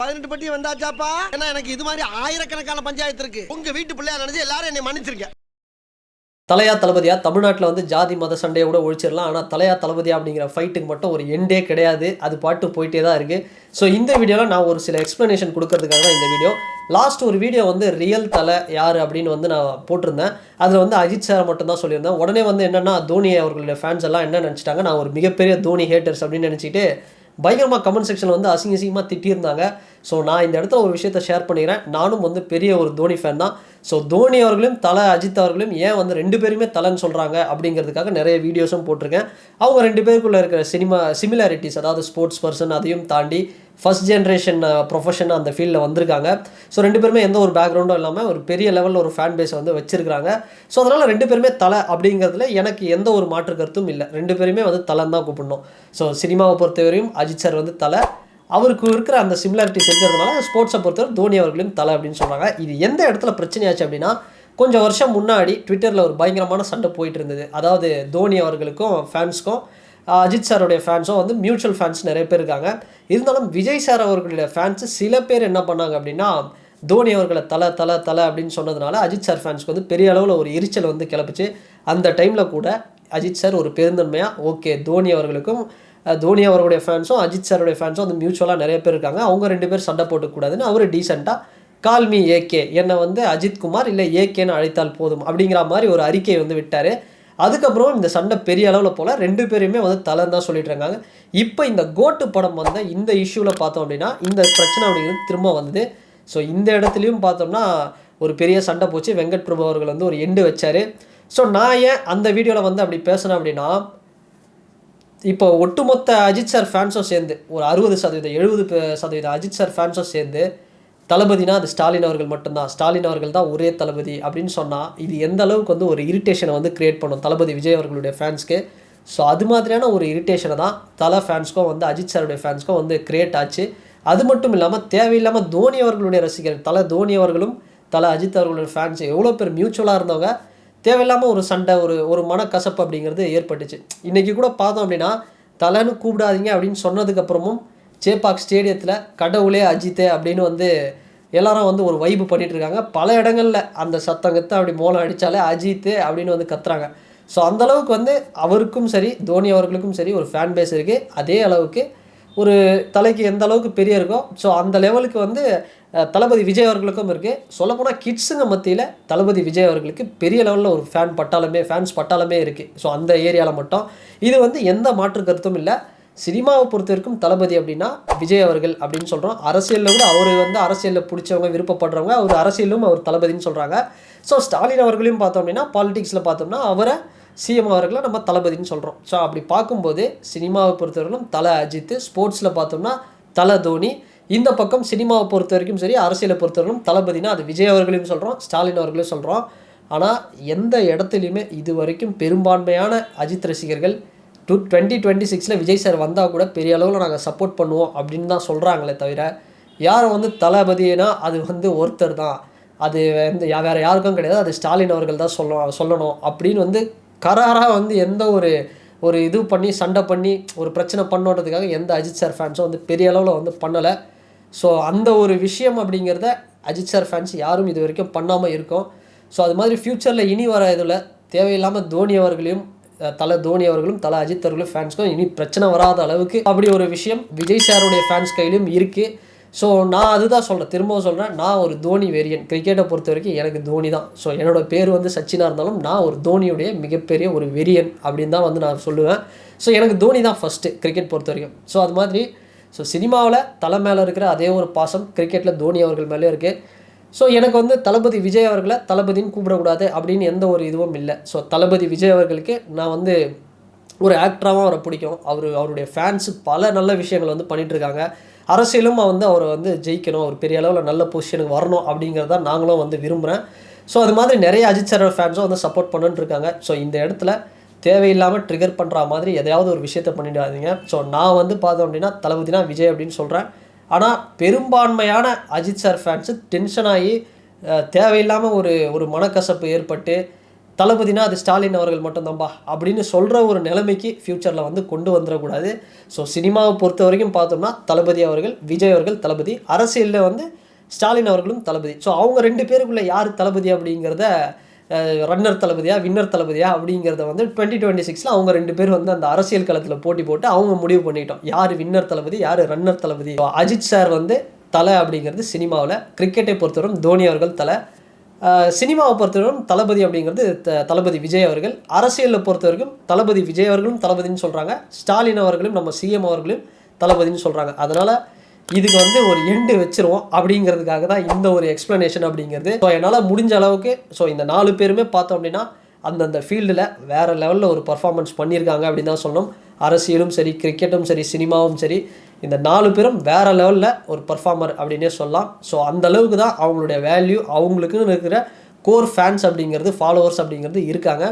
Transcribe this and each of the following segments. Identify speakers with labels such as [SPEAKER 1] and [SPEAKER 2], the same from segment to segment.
[SPEAKER 1] 18 பட்டி வந்தாச்சாப்பா. ஏன்னா எனக்கு இது மாதிரி ஆயிரக்கணக்கான பஞ்சாயத்து இருக்கு. உங்க வீட்டு பிள்ளையா நினைச்சு எல்லாரும் என்னை மன்னிச்சிருக்கேன்.
[SPEAKER 2] தலையா தளபதியா தமிழ்நாட்டில் வந்து ஜாதி மத சண்டையை கூட ஒழிச்சிடலாம். ஆனால் தலையா தளபதியா அப்படிங்கிற ஃபைட்டுக்கு மட்டும் ஒரு எண்டே கிடையாது. அது பாட்டு போயிட்டே தான் இருக்குது. ஸோ இந்த வீடியோவில் நான் ஒரு சில எக்ஸ்ப்ளனேஷன் கொடுக்கறதுக்காக தான் இந்த வீடியோ. லாஸ்ட் ஒரு வீடியோ வந்து ரியல் தலை யார் அப்படின்னு வந்து நான் போட்டிருந்தேன். அதில் வந்து அஜித் சார் மட்டும் தான் சொல்லியிருந்தேன். உடனே வந்து என்னென்னா தோனி அவர்களுடைய ஃபேன்ஸ் எல்லாம் என்ன நினச்சிட்டாங்க, நான் ஒரு மிகப்பெரிய தோனி ஹேட்டர்ஸ் அப்படின்னு நினச்சிட்டு பயங்கரமாக கமெண்ட் செக்ஷனில் வந்து அசிங்கமாக திட்டியிருந்தாங்க. ஸோ நான் இந்த இடத்துல ஒரு விஷயத்தை ஷேர் பண்ணிக்கிறேன். நானும் வந்து பெரிய ஒரு தோனி ஃபேன் தான். ஸோ தோனி அவர்களையும் தலை அஜித் அவர்களையும் ஏன் வந்து ரெண்டு பேருமே தலைன்னு சொல்கிறாங்க அப்படிங்கிறதுக்காக நிறைய வீடியோஸும் போட்டிருக்கேன். அவங்க ரெண்டு பேருக்குள்ளே இருக்கிற சிமிலாரிட்டிஸ், அதாவது ஸ்போர்ட்ஸ் பர்சன், அதையும் தாண்டி ஃபஸ்ட் ஜென்ரேஷன் ப்ரொஃபஷன் அந்த ஃபீல்டில் வந்திருக்காங்க. ஸோ ரெண்டு பேருமே எந்த ஒரு பேக்ரவுண்டும் இல்லாமல் ஒரு பெரிய லெவலில் ஒரு ஃபேன் பேஸை வந்து வச்சிருக்காங்க. ஸோ அதனால் ரெண்டு பேருமே தலை அப்படிங்கிறதுல எனக்கு எந்த ஒரு மாற்று கருத்தும் இல்லை. ரெண்டு பேருமே வந்து தலைன்னு தான் கூப்பிடணும். ஸோ சினிமாவை பொறுத்தவரையும் அஜித் சார் வந்து தலை, அவருக்கு இருக்கிற அந்த சிமிலாரிட்டிஸ் இருக்கிறதுனால ஸ்போர்ட்ஸை பொறுத்தவரை தோனி அவர்களையும் தலை அப்படின்னு சொல்கிறாங்க. இது எந்த இடத்துல பிரச்சனையாச்சு அப்படின்னா, கொஞ்சம் வருஷம் முன்னாடி ட்விட்டரில் ஒரு பயங்கரமான சண்டை போயிட்டு இருந்தது. அதாவது தோனி அவர்களுக்கும் ஃபேன்ஸுக்கும் அஜித் சாரோடைய ஃபேன்ஸும் வந்து மியூச்சுவல் ஃபேன்ஸ் நிறைய பேர் இருக்காங்க. இருந்தாலும் விஜய் சார் அவர்களுடைய ஃபேன்ஸு சில பேர் என்ன பண்ணாங்க அப்படின்னா, தோனி அவர்களை தலை தலை தலை அப்படின்னு சொன்னதுனால அஜித் சார் ஃபேன்ஸ்க்கு வந்து பெரிய அளவில் ஒரு எரிச்சல் வந்து கிளப்பிச்சு. அந்த டைமில் கூட அஜித் சார் ஒரு பெருந்தன்மையாக ஓகே, தோனி அவர்களுக்கும் தோனி அவருடைய ஃபேன்ஸும் அஜித் சாருடைய ஃபேன்ஸும் வந்து மியூச்சுவலாக நிறைய பேர் இருக்காங்க, அவங்க ரெண்டு பேர் சண்டை போட்டுக்கூடாதுன்னு அவர் டீசெண்டாக கால்மி ஏகே, என்னை வந்து அஜித் குமார் இல்லை ஏகேன்னு அழைத்தால் போதும் அப்படிங்கிற மாதிரி ஒரு அறிக்கை வந்து விட்டார். அதுக்கப்புறம் இந்த சண்டை பெரிய அளவில் போல் ரெண்டு பேருமே வந்து தலைன்னு தான் சொல்லிட்டு இருக்காங்க. இப்போ இந்த கோட்டு படம் வந்த இந்த இஷ்யூவில் பார்த்தோம் அப்படின்னா இந்த பிரச்சனை அப்படிங்கிறது திரும்ப வந்தது. ஸோ இந்த இடத்துலையும் பார்த்தோம்னா ஒரு பெரிய சண்டை போச்சு. வெங்கட் பிரபு அவர்கள் வந்து ஒரு எண்டு வச்சார். ஸோ நான் ஏன் அந்த வீடியோவில் வந்து அப்படி பேசினேன் அப்படின்னா, இப்போ ஒட்டுமொத்த அஜித் சார் ஃபேன்ஸும் சேர்ந்து ஒரு 60% 70% அஜித் சார் ஃபேன்ஸும் சேர்ந்து தளபதினா அது ஸ்டாலின் அவர்கள் மட்டும்தான், ஸ்டாலின் அவர்கள் தான் ஒரே தளபதி அப்படின்னு சொன்னால் இது எந்த அளவுக்கு வந்து ஒரு இரிட்டேஷனை வந்து கிரியேட் பண்ணும் தளபதி விஜய் அவர்களுடைய ஃபேன்ஸ்க்கு. ஸோ அது மாதிரியான ஒரு இரிட்டேஷனை தான் தலை ஃபேன்ஸ்க்கும் வந்து அஜித் சாருடைய ஃபேன்ஸ்க்கும் வந்து கிரியேட் ஆச்சு. அது மட்டும் இல்லாமல் தேவையில்லாமல் தோனி அவர்களுடைய ரசிகர்கள், தலை தோனி அவர்களும் தலை அஜித் அவர்களுடைய ஃபேன்ஸ் எவ்வளோ பேர் மியூச்சுவலாக இருந்தவங்க தேவையில்லாமல் ஒரு சண்டை, ஒரு மனக்கசப்பு அப்படிங்கிறது ஏற்பட்டுச்சு. இன்றைக்கி கூட பார்த்தோம் அப்படின்னா, தலைன்னு கூப்பிடாதீங்க அப்படின்னு சொன்னதுக்கப்புறமும் சேப்பாக் ஸ்டேடியத்தில் கடவுளே அஜித்தே அப்படின்னு வந்து எல்லாரும் வந்து ஒரு வைப்பு பண்ணிகிட்டு இருக்காங்க. பல இடங்களில் அந்த சத்தங்கத்தை அப்படி மோளம் அடித்தாலே அஜித்து அப்படின்னு வந்து கத்துறாங்க. ஸோ அந்தளவுக்கு வந்து அவருக்கும் சரி தோனி அவர்களுக்கும் சரி ஒரு ஃபேன் பேஸ் இருக்குது. அதே அளவுக்கு ஒரு தலைக்கு எந்த அளவுக்கு பெரிய இருக்கோ ஸோ அந்த லெவலுக்கு வந்து தளபதி விஜய் அவர்களுக்கும் இருக்குது. சொல்லப்போனால் கிட்ஸுங்க மத்தியில் தளபதி விஜய் அவர்களுக்கு பெரிய லெவலில் ஒரு ஃபேன்ஸ் பட்டாளமே இருக்குது. ஸோ அந்த ஏரியாவில் மட்டும் இது வந்து எந்த மாற்று கருத்தும் இல்லை. சினிமாவை பொறுத்த வரைக்கும் தளபதி அப்படின்னா விஜய் அவர்கள் அப்படின்னு சொல்கிறோம். அரசியலில் கூட அவர் வந்து அரசியலில் பிடிச்சவங்க விருப்பப்படுறவங்க அவர் அரசியலும் அவர் தளபதின்னு சொல்கிறாங்க. ஸோ ஸ்டாலின் அவர்களையும் பார்த்தோம் அப்படின்னா பாலிடிக்ஸில் பார்த்தோம்னா அவரை சிஎம் அவர்களை நம்ம தளபதின்னு சொல்கிறோம். ஸோ அப்படி பார்க்கும்போது சினிமாவை பொறுத்தவரைக்கும் தலை அஜித், ஸ்போர்ட்ஸில் பார்த்தோம்னா தலை தோனி, இந்த பக்கம் சினிமாவை பொறுத்த வரைக்கும் சரி அரசியலை பொறுத்தவரைக்கும் தளபதினா அது விஜய் அவர்களையும் சொல்கிறோம், ஸ்டாலின் அவர்களையும் சொல்கிறோம். ஆனால் எந்த இடத்துலையுமே இது வரைக்கும் பெரும்பான்மையான அஜித் ரசிகர்கள் 2026 விஜய் சார் வந்தால் கூட பெரிய அளவில் நாங்கள் சப்போர்ட் பண்ணுவோம் அப்படின்னு தான் சொல்கிறாங்களே தவிர, யாரும் வந்து தளபதினா அது வந்து ஒருத்தர் தான், அது வந்து வேறு யாருக்கும் கிடையாது, அது ஸ்டாலின் அவர்கள் தான் சொல்லணும் அப்படின்னு வந்து கராராக வந்து எந்த ஒரு இது பண்ணி சண்டை பண்ணி ஒரு பிரச்சனை பண்ணோன்றதுக்காக எந்த அஜித் சார் ஃபேன்ஸும் வந்து பெரிய அளவில் வந்து பண்ணலை. ஸோ அந்த ஒரு விஷயம் அப்படிங்கிறத அஜித் சார் ஃபேன்ஸ் யாரும் இது வரைக்கும் பண்ணாமல் இருக்கும். ஸோ அது மாதிரி ஃப்யூச்சரில் இனி வர இதில் தேவையில்லாமல் தோனி அவர்களையும் தலை தோனி அவர்களும் தலை அஜித் அவர்களும் ஃபேன்ஸ்க்கும் இனி பிரச்சனை வராத அளவுக்கு அப்படி ஒரு விஷயம் விஜய் சாருடைய ஃபேன்ஸ் கையிலும் இருக்குது. ஸோ நான் அதுதான் சொல்கிறேன், திரும்பவும் சொல்கிறேன், நான் ஒரு தோனி வேரியன். கிரிக்கெட்டை பொறுத்த வரைக்கும் எனக்கு தோனி தான். ஸோ என்னோடய பேர் வந்து சச்சினாக இருந்தாலும் நான் ஒரு தோனியுடைய மிகப்பெரிய ஒரு வெரியன் அப்படின்னு தான் வந்து நான் சொல்லுவேன். ஸோ எனக்கு தோனி தான் ஃபஸ்ட்டு கிரிக்கெட் பொறுத்த வரைக்கும். ஸோ அது மாதிரி ஸோ சினிமாவில் தலை மேலே இருக்கிற அதே ஒரு பாசம் கிரிக்கெட்டில் தோனி அவர்கள் மேலே இருக்குது. ஸோ எனக்கு வந்து தளபதி விஜய் அவர்களை தளபதின்னு கூப்பிடக்கூடாது அப்படின்னு எந்த ஒரு இதுவும் இல்லை. ஸோ தளபதி விஜய் அவர்களுக்கு நான் வந்து ஒரு ஆக்டராகவும் அவரை பிடிக்கும். அவருடைய ஃபேன்ஸு பல நல்ல விஷயங்கள் வந்து பண்ணிகிட்ருக்காங்க. அரசியலும் வந்து அவரை வந்து ஜெயிக்கணும், ஒரு பெரிய அளவில் நல்ல பொசிஷனுக்கு வரணும் அப்படிங்கிறத நாங்களும் வந்து விரும்புகிறேன். ஸோ அது மாதிரி நிறைய அஜித் சார் ஃபேன்ஸும் வந்து சப்போர்ட் பண்ணிட்டுருக்காங்க. ஸோ இந்த இடத்துல தேவையில்லாமல் ட்ரிகர் பண்ணுற மாதிரி எதையாவது ஒரு விஷயத்தை பண்ணிடாதீங்க. ஸோ நான் வந்து பார்த்தோம் அப்படின்னா தளபதினா விஜய் அப்படின்னு சொல்கிறேன். ஆனால் பெரும்பான்மையான அஜித் சார் ஃபேன்ஸு டென்ஷன் ஆகி தேவையில்லாமல் ஒரு மனக்கசப்பு ஏற்பட்டு தளபதினா அது ஸ்டாலின் அவர்கள் மட்டும்தான்பா அப்படின்னு சொல்கிற ஒரு நிலைமைக்கு ஃப்யூச்சரில் வந்து கொண்டு வந்துடக்கூடாது. ஸோ சினிமாவை பொறுத்த வரைக்கும் பார்த்தோம்னா தளபதி அவர்கள், விஜய் அவர்கள் தளபதி, அரசியலில் வந்து ஸ்டாலின் அவர்களும் தளபதி. ஸோ அவங்க 2 பேருக்குள்ளே யார் தளபதி அப்படிங்கிறத, ரன்னர் தளபதியா வின்னர் தளபதியா அப்படிங்கிறத வந்து 2026 அவங்க 2 பேர் வந்து அந்த அரசியல் களத்தில் போட்டி போட்டு அவங்க முடிவு பண்ணிட்டோம் யார் வின்னர் தளபதி யார் ரன்னர் தளபதி. அஜித் சார் வந்து தலை அப்படிங்கிறது சினிமாவில், கிரிக்கெட்டை பொறுத்தவரை தோனி அவர்கள் தலை, சினிமாவை பொறுத்தவரைக்கும் தளபதி அப்படிங்கிறது தளபதி விஜய் அவர்கள், அரசியலில் பொறுத்த வரைக்கும் தளபதி விஜய் அவர்களும் தளபதினு சொல்கிறாங்க, ஸ்டாலின் அவர்களும் நம்ம சிஎம் அவர்களும் தளபதினு சொல்கிறாங்க. அதனால் இதுக்கு வந்து ஒரு எண்டு வச்சிருவோம் அப்படிங்கிறதுக்காக தான் இந்த ஒரு எக்ஸ்ப்ளனேஷன் அப்படிங்கிறது. ஸோ என்னால் முடிஞ்ச அளவுக்கு ஸோ இந்த 4 பேருமே பார்த்தோம் அப்படின்னா அந்தந்த ஃபீல்டில் வேறு லெவலில் ஒரு பர்ஃபார்மன்ஸ் பண்ணியிருக்காங்க அப்படின்னு தான் சொல்லணும். அரசியலும் சரி, கிரிக்கெட்டும் சரி, சினிமாவும் சரி, இந்த 4 பேரும் வேறு லெவலில் ஒரு பர்ஃபார்மர் அப்படின்னே சொல்லலாம். ஸோ அந்த அளவுக்கு தான் அவங்களுடைய வேல்யூ, அவங்களுக்குன்னு இருக்கிற கோர் ஃபேன்ஸ் அப்படிங்கிறது, ஃபாலோவர்ஸ் அப்படிங்கிறது இருக்காங்க.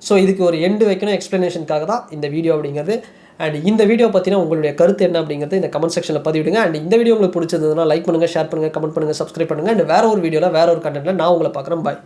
[SPEAKER 2] ஸோ இதுக்கு ஒரு எண்டு வைக்கணும் எக்ஸ்ப்ளனேஷனுக்காக தான் இந்த வீடியோ அப்படிங்கிறது. அண்ட் இந்த வீடியோ பற்றினா உங்களுடைய கருத்து என்ன அப்படிங்கிறது இந்த கமெண்ட் செக்ஷனில் பதிவிடுங்க. அண்ட் இந்த வீடியோ உங்களுக்கு பிடிச்சிருந்ததுன்னா லைக் பண்ணுங்கள், ஷேர் பண்ணுங்கள், கமெண்ட் பண்ணுங்கள், சப்ஸ்கிரைப் பண்ணுங்கள். அண்ட் வேறு ஒரு வீடியோவில் வேறு ஒரு கண்டென்ட்டில் நான் உங்களை பார்க்குறேன். பாய்.